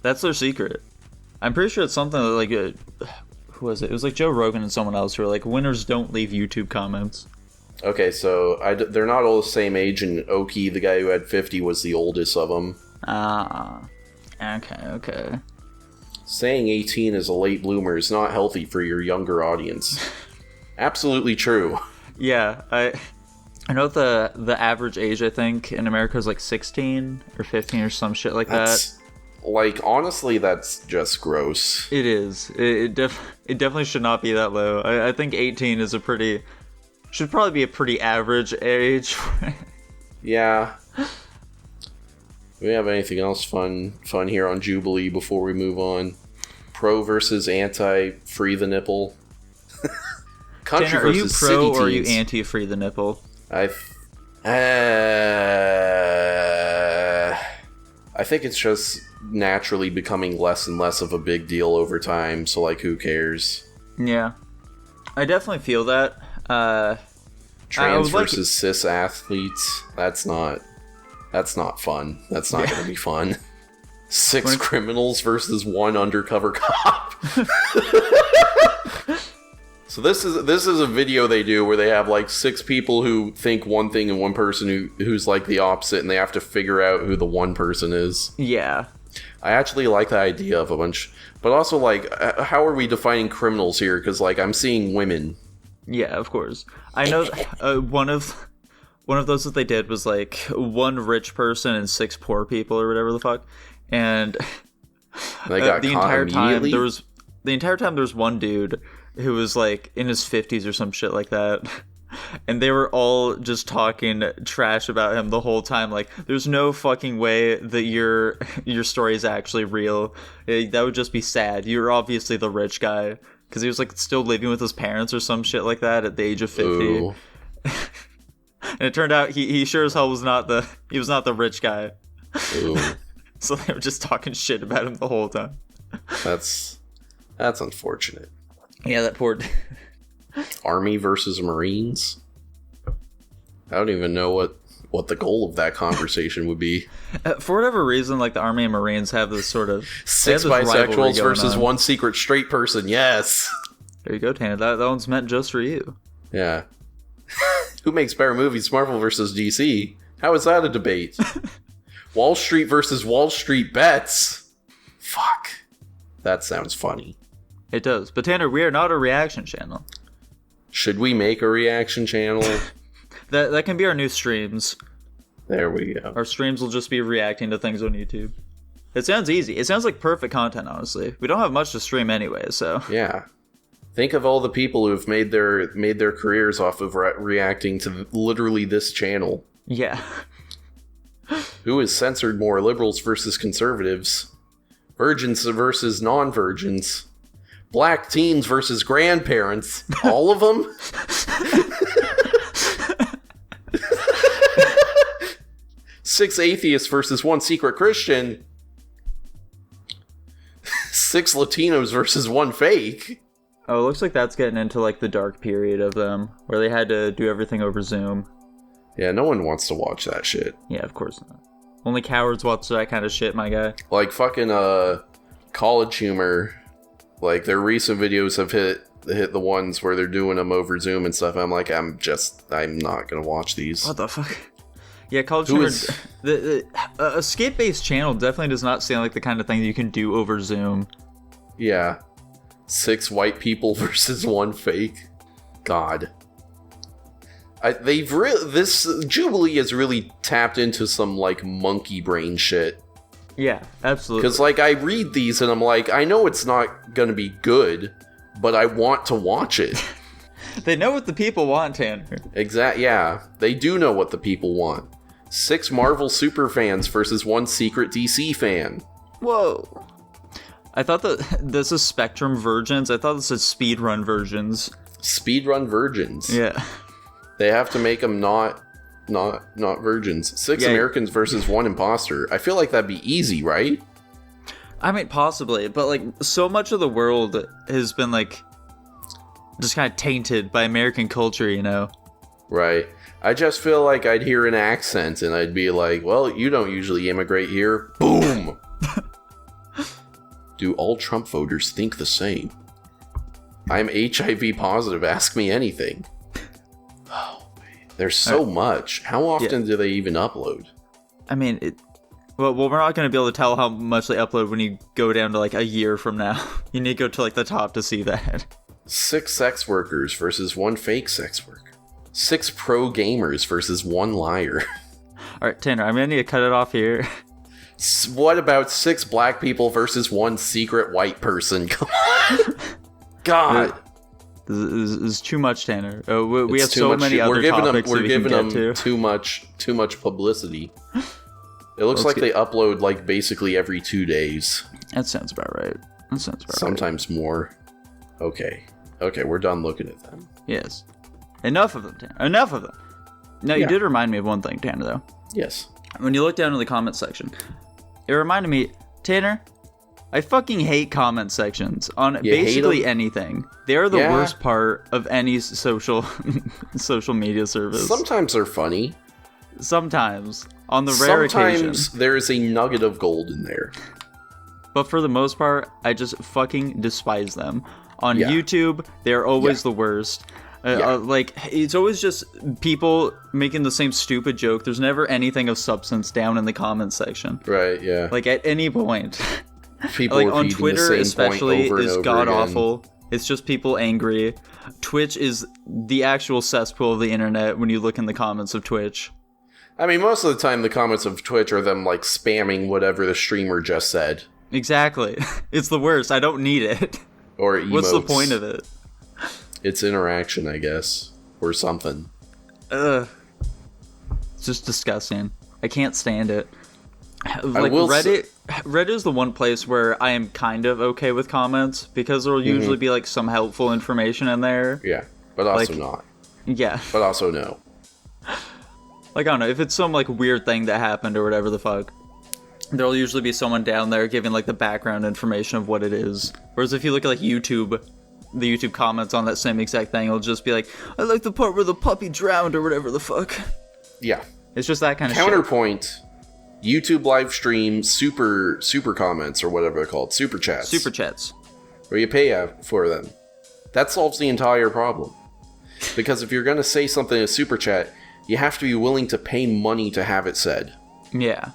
A: That's their secret. I'm pretty sure it's something like who was it? It was like Joe Rogan and someone else who were like, winners don't leave YouTube comments.
B: Okay, so they're not all the same age, and Oki, the guy who had 50, was the oldest of them.
A: Okay.
B: Saying 18 is a late bloomer is not healthy for your younger audience. Absolutely true.
A: Yeah, I know the average age, I think, in America is like 16 or 15 or some shit like that.
B: Like, honestly, that's just gross.
A: It is. It definitely should not be that low. I think 18 is should probably be a pretty average age.
B: Yeah. Do we have anything else fun here on Jubilee before we move on? Pro versus anti free the nipple. Country
A: Tanner,
B: versus
A: are you pro
B: city
A: or are you
B: teens.
A: anti free the nipple?
B: I think it's just naturally becoming less and less of a big deal over time, so like who cares?
A: Yeah. I definitely feel that.
B: Trans versus cis athletes, that's not fun. That's not gonna be fun. 6 criminals versus 1 undercover cop. So this is a video they do where they have like 6 people who think one thing and 1 person who's like the opposite, and they have to figure out who the one person is.
A: Yeah. I
B: actually like the idea of a bunch, but also like, how are we defining criminals here? Because like I'm seeing women.
A: Yeah, of course. I know one of those that they did was like 1 rich person and 6 poor people or whatever the fuck, and
B: they got
A: the entire time there was one dude who was like in his 50s or some shit like that, and they were all just talking trash about him the whole time. Like, there's no fucking way that your story is actually real. That would just be sad. You're obviously the rich guy, because he was like still living with his parents or some shit like that at the age of 50. And it turned out he sure as hell was not the rich guy. So they were just talking shit about him the whole time.
B: That's unfortunate.
A: Yeah, that poor...
B: Army versus Marines? I don't even know what the goal of that conversation would be.
A: For whatever reason, like the Army and Marines have this sort of...
B: 6 bisexuals versus 1 secret straight person, yes!
A: There you go, Tanner. That one's meant just for you.
B: Yeah. Who makes better movies, Marvel versus DC? How is that a debate? Wall Street versus Wall Street bets? Fuck. That sounds funny.
A: It does. But Tanner, we are not a reaction channel.
B: Should we make a reaction channel?
A: That can be our new streams.
B: There we go.
A: Our streams will just be reacting to things on YouTube. It sounds easy. It sounds like perfect content, honestly. We don't have much to stream anyway, so...
B: Yeah. Think of all the people who've made their careers off of reacting to literally this channel.
A: Yeah.
B: Who has censored more, liberals versus conservatives? Virgins versus non-virgins? Black teens versus grandparents? All of them? Six atheists versus 1 secret Christian? 6 Latinos versus 1 fake?
A: Oh, it looks like that's getting into like the dark period of them, where they had to do everything over Zoom.
B: Yeah, no one wants to watch that shit.
A: Yeah, of course not. Only cowards watch that kind of shit, my guy.
B: Like fucking College Humor, like their recent videos have hit the ones where they're doing them over Zoom and stuff. I'm like, I'm not gonna watch these.
A: What the fuck? Yeah, College Humor. A skit-based channel definitely does not sound like the kind of thing that you can do over Zoom.
B: Yeah. 6 white people versus 1 fake. God. This Jubilee has really tapped into some like monkey brain shit.
A: Yeah, absolutely.
B: Because like I read these and I'm like, I know it's not gonna be good, but I want to watch it.
A: They know what the people want, Tanner.
B: Yeah, they do know what the people want. 6 Marvel super fans versus 1 secret DC fan.
A: Whoa. I thought that this is Spectrum Virgins. I thought this is Speedrun Virgins.
B: Speedrun Virgins.
A: Yeah.
B: They have to make them not virgins. 6 Americans versus 1 imposter. I feel like that'd be easy, right?
A: I mean, possibly, but like so much of the world has been like just kind of tainted by American culture, you know?
B: Right. I just feel like I'd hear an accent and I'd be like, well, you don't usually immigrate here. Boom! Do all Trump voters think the same? I'm HIV positive, ask me anything. Oh, man. There's so much. How often do they even upload?
A: I mean, well, we're not going to be able to tell how much they upload when you go down to like a year from now. You need to go to like the top to see that.
B: 6 sex workers versus 1 fake sex worker. 6 pro gamers versus 1 liar.
A: Alright, Tanner, I'm going to need to cut it off here.
B: What about 6 black people versus 1 secret white person? Come on. God.
A: This is too much, Tanner. We have so many other topics
B: we're giving them
A: to.
B: too much publicity. It looks like they upload like basically every 2 days.
A: That sounds about right.
B: Sometimes more. Okay, we're done looking at them.
A: Yes. Enough of them, Tanner. Enough of them. Now, you did remind me of one thing, Tanner, though.
B: Yes.
A: When you look down in the comment section, it reminded me, Tanner, I fucking hate comment sections on basically anything. They are the worst part of any social media service.
B: Sometimes they're funny.
A: Sometimes. On the rare occasion.
B: Sometimes there is a nugget of gold in there.
A: But for the most part, I just fucking despise them. On YouTube, they're always the worst. Like, it's always just people making the same stupid joke. There's never anything of substance down in the comment section.
B: Right, yeah.
A: Like, at any point.
B: People
A: like, on Twitter, especially, is god-awful. It's just people angry. Twitch is the actual cesspool of the internet when you look in the comments of Twitch.
B: I mean, most of the time, the comments of Twitch are them, like, spamming whatever the streamer just said.
A: Exactly. It's the worst. I don't need it.
B: Or emotes.
A: What's the point of it?
B: It's interaction, I guess. Or something.
A: Ugh. It's just disgusting. I can't stand it. Like, Reddit is the one place where I am kind of okay with comments, because there'll usually be, like, some helpful information in there.
B: Yeah, but also
A: like,
B: not.
A: Yeah.
B: But also no.
A: Like, I don't know, if it's some, like, weird thing that happened or whatever the fuck, there'll usually be someone down there giving, like, the background information of what it is. Whereas if you look at, like, YouTube, the YouTube comments on that same exact thing, it'll just be like, I like the part where the puppy drowned or whatever the fuck.
B: Yeah.
A: It's just that kind of
B: Counterpoint, shit. YouTube live stream super comments or whatever they're called. Super chats.
A: Super chats.
B: Where you pay for them. That solves the entire problem. Because if you're going to say something in a super chat, you have to be willing to pay money to have it said.
A: Yeah.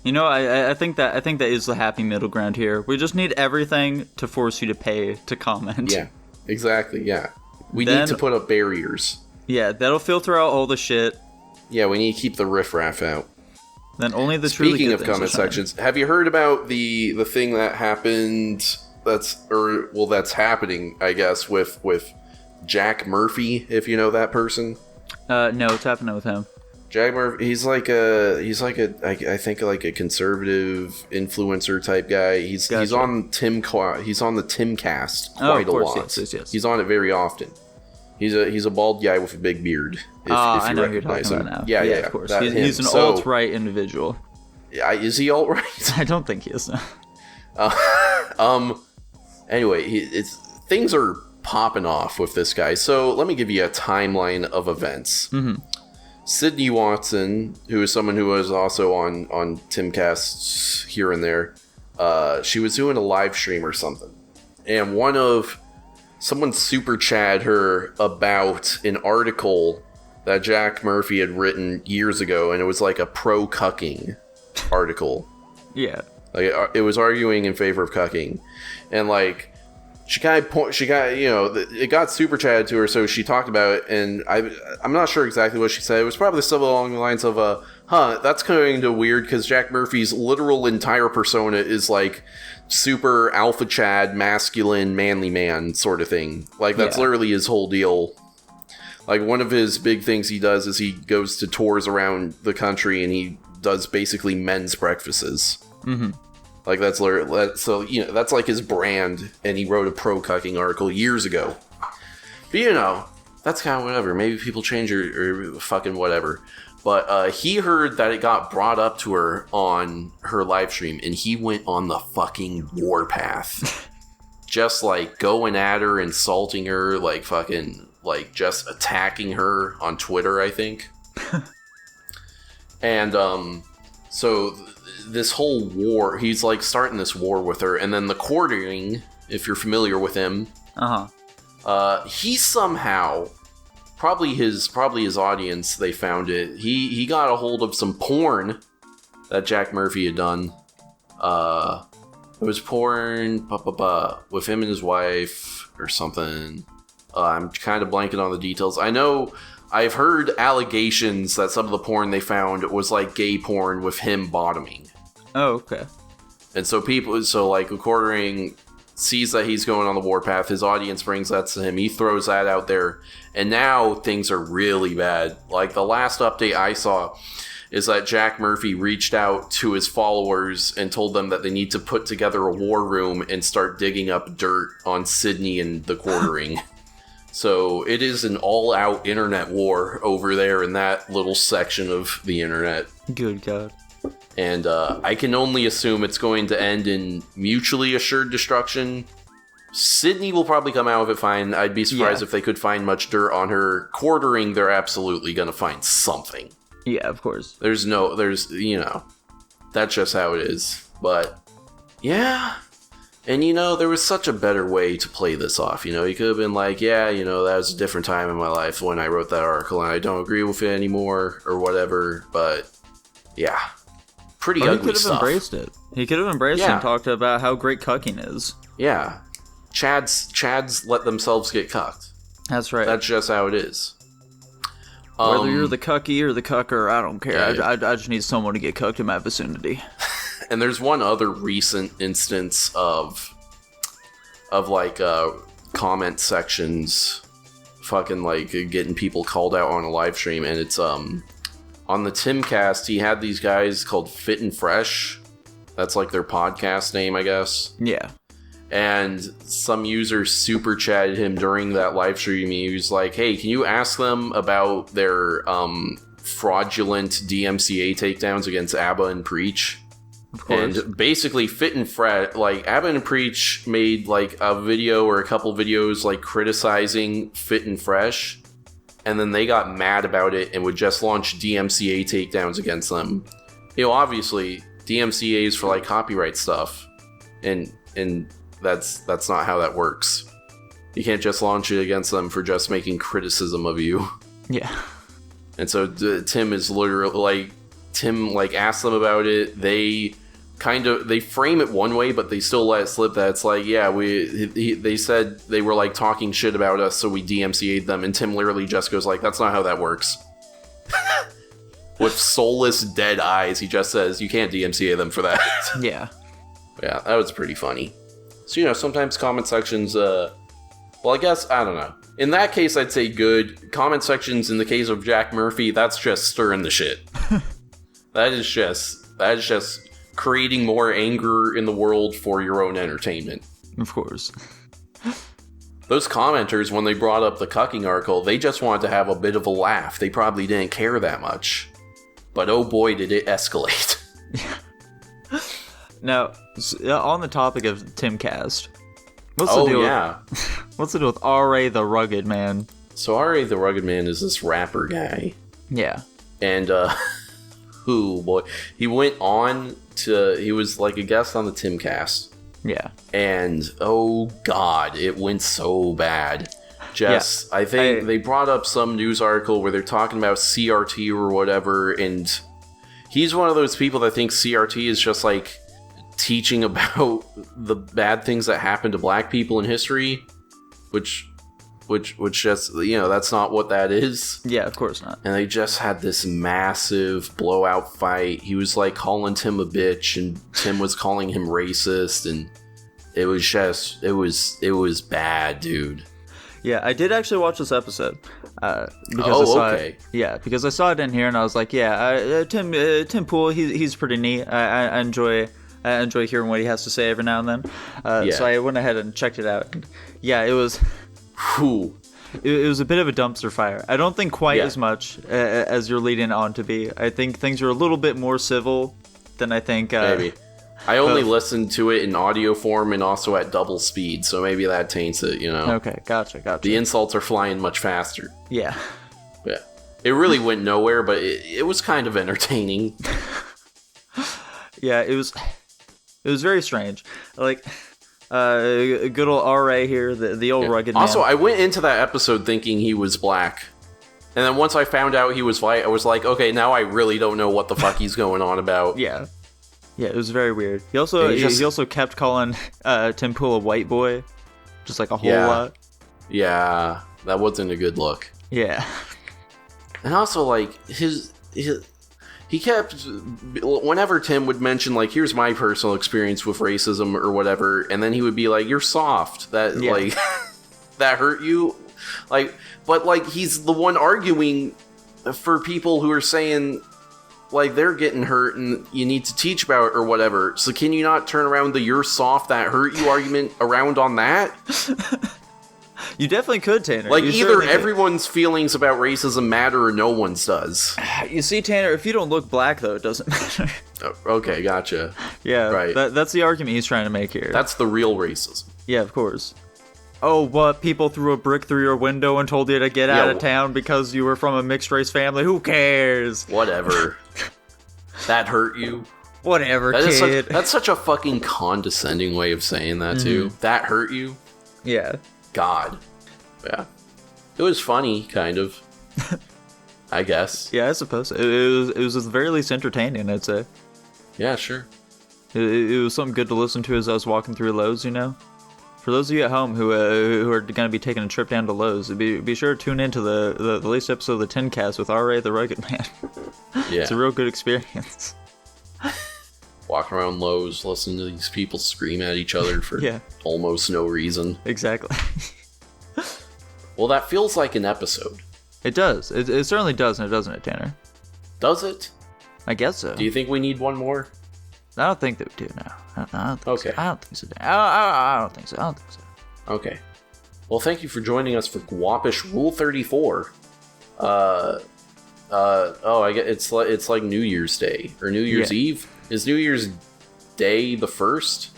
A: You know, I think that is the happy middle ground here. We just need everything to force you to pay to comment.
B: Yeah, exactly, yeah. We need to put up barriers.
A: Yeah, that'll filter out all the shit.
B: Yeah, we need to keep the riffraff out.
A: Then only the truly
B: Speaking
A: good
B: of comment sections, have you heard about the thing that happened that's happening, I guess, with Jack Murphy, if you know that person?
A: No, what's happening with him?
B: Jack Murphy, he's like a I think like a conservative influencer type guy. He's on the Timcast quite a lot. Yes. He's on it very often. He's a bald guy with a big beard. If
A: I
B: you
A: know
B: recognize
A: who you're
B: him.
A: talking about now. Yeah, of course. He's an alt-right individual.
B: Is he alt-right?
A: I don't think he is. No.
B: Anyway, things are popping off with this guy. So let me give you a timeline of events.
A: Mm-hmm.
B: Sydney Watson, who is someone who was also on Timcasts here and there, she was doing a live stream or something. And someone super chatted her about an article that Jack Murphy had written years ago, and it was like a pro-cucking article.
A: Yeah.
B: Like, it was arguing in favor of cucking. And, like, she got, you know, it got super chatted to her, so she talked about it, and I'm not sure exactly what she said. It was probably something along the lines of, that's kind of weird, because Jack Murphy's literal entire persona is, like, super alpha Chad, masculine, manly man sort of thing. Like, that's literally his whole deal. Like, one of his big things he does is he goes to tours around the country, and he does basically men's breakfasts. Mm-hmm. Like, so, you know, that's like his brand, and he wrote a pro-cucking article years ago. But, you know, that's kind of whatever. Maybe people change or fucking whatever. But he heard that it got brought up to her on her live stream, and he went on the fucking warpath. Just, like, going at her, insulting her, like, fucking, like, just attacking her on Twitter, I think. And, so this whole war, he's like starting this war with her, and then the Quartering, if you're familiar with him, he somehow, probably his audience, they found it. He got a hold of some porn that Jack Murphy had done. It was porn with him and his wife or something. I'm kind of blanking on the details. I know I've heard allegations that some of the porn they found was like gay porn with him bottoming.
A: Oh, okay.
B: And so like Quartering sees that he's going on the warpath. His audience brings that to him. He throws that out there. And now things are really bad. Like, the last update I saw is that Jack Murphy reached out to his followers and told them that they need to put together a war room and start digging up dirt on Sydney and the Quartering. So it is an all-out internet war over there in that little section of the internet.
A: Good God.
B: And I can only assume it's going to end in mutually assured destruction. Sydney will probably come out of it fine. I'd be surprised if they could find much dirt on her. Quartering, they're absolutely going to find something.
A: Yeah, of course.
B: You know, that's just how it is. But, yeah. And, you know, there was such a better way to play this off. You know, he could have been like, yeah, you know, that was a different time in my life when I wrote that article and I don't agree with it anymore or whatever. But, yeah. Pretty ugly stuff.
A: He could have embraced it. He could have embraced it and talked about how great cucking is.
B: Yeah. Chads let themselves get cucked.
A: That's right.
B: That's just how it is.
A: Whether you're the cucky or the cucker, I don't care. Yeah. I just need someone to get cucked in my vicinity.
B: And there's one other recent instance of like comment sections fucking like getting people called out on a live stream, and it's on the Timcast he had these guys called Fit and Fresh. That's like their podcast name, I guess.
A: Yeah.
B: And some user super chatted him during that live stream. He was like, hey, can you ask them about their fraudulent DMCA takedowns against ABBA and Preach?
A: Of course.
B: And basically Fit and Fresh, like ABBA and Preach made like a video or a couple videos like criticizing Fit and Fresh. And then they got mad about it and would just launch DMCA takedowns against them. You know, obviously DMCA's for like copyright stuff. And that's not how that works. You can't just launch it against them for just making criticism of you.
A: Yeah. And
B: so Tim is literally like asks them about it. They frame it one way, but they still let it slip that it's like, yeah, they said they were like talking shit about us, so we DMCA'd them. And Tim literally just goes like, that's not how that works. With soulless dead eyes, he just says, you can't DMCA them for that.
A: Yeah.
B: Yeah, that was pretty funny. So, you know, sometimes comment sections, well, I guess, I don't know. In that case, I'd say good. Comment sections, in the case of Jack Murphy, that's just stirring the shit. That is just creating more anger in the world for your own entertainment.
A: Of course.
B: Those commenters, when they brought up the cucking article, they just wanted to have a bit of a laugh. They probably didn't care that much. But oh boy, did it escalate.
A: Now, on the topic of Timcast, what's the deal with R.A. the Rugged Man?
B: So R.A. the Rugged Man is this rapper guy.
A: Yeah.
B: And, he went on he was like a guest on the Timcast.
A: Yeah.
B: And, oh god, it went so bad. I think they brought up some news article where they're talking about CRT or whatever, and he's one of those people that thinks CRT is just like teaching about the bad things that happened to black people in history, which just, that's not what that is.
A: Yeah, of course not.
B: And they just had this massive blowout fight. He was like calling Tim a bitch, and Tim was calling him racist, and it was bad, dude.
A: Yeah, I did actually watch this episode. Because I saw it. Yeah, because I saw it in here, and I was like, yeah, Tim Pool, he's pretty neat. I enjoy hearing what he has to say every now and then. So I went ahead and checked it out. And yeah, it was.
B: Whew.
A: It was a bit of a dumpster fire. I don't think quite as much as you're leading on to be. I think things are a little bit more civil than I think.
B: Maybe. I only listened to it in audio form and also at double speed, so maybe that taints it,
A: Okay, gotcha.
B: The insults are flying much faster.
A: Yeah.
B: Yeah. It really went nowhere, but it was kind of entertaining.
A: Yeah, it was very strange. Like, good old RA here, the old rugged man.
B: Also, I went into that episode thinking he was black. And then once I found out he was white, I was like, okay, now I really don't know what the fuck he's going on about.
A: Yeah. Yeah, it was very weird. He also kept calling Tim Pool a white boy, just like a whole lot.
B: Yeah, that wasn't a good look.
A: Yeah.
B: And also, like, he kept, whenever Tim would mention, like, here's my personal experience with racism or whatever, and then he would be like, you're soft. Like, that hurt you? Like, but, like, he's the one arguing for people who are saying, like, they're getting hurt and you need to teach about it or whatever. So can you not turn around the you're soft, that hurt you argument around on that?
A: You definitely could, Tanner.
B: Like, either everyone's feelings about racism matter or no one's does.
A: You see, Tanner, if you don't look black, though, it doesn't matter.
B: Okay, gotcha.
A: Yeah,
B: right.
A: That's the argument he's trying to make here.
B: That's the real racism.
A: Yeah, of course. Oh, what? People threw a brick through your window and told you to get out of town because you were from a mixed-race family? Who cares?
B: Whatever. That hurt you?
A: Whatever, kid.
B: That's such a fucking condescending way of saying that, too. That hurt you?
A: Yeah.
B: God. Yeah. It was funny, kind of. I guess.
A: Yeah, I suppose. It was at the very least entertaining, I'd say.
B: Yeah, sure.
A: It was something good to listen to as I was walking through Lowe's, For those of you at home who are going to be taking a trip down to Lowe's, be sure to tune into the latest episode of the Tin Cast with R.A. the Rugged Man.
B: Yeah.
A: It's a real good experience.
B: Walking around Lowe's, listening to these people scream at each other for almost no reason.
A: Exactly.
B: Well, that feels like an episode.
A: It does. It certainly does, doesn't it, Tanner?
B: Does it?
A: I guess so.
B: Do you think we need one more?
A: I don't think that we do now. I don't think
B: okay.
A: So. I don't think so. I don't think so.
B: Okay. Well, thank you for joining us for Guapish Rule 34. I guess it's like New Year's Day or New Year's Eve. Is New Year's Day the 1st?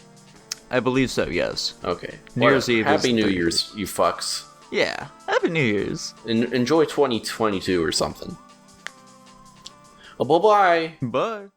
A: I believe so. Yes.
B: Okay.
A: New Year's Eve.
B: Happy New Year's, you fucks.
A: Yeah. Happy New Year's.
B: Enjoy 2022 or something. Well, bye-bye.
A: Bye.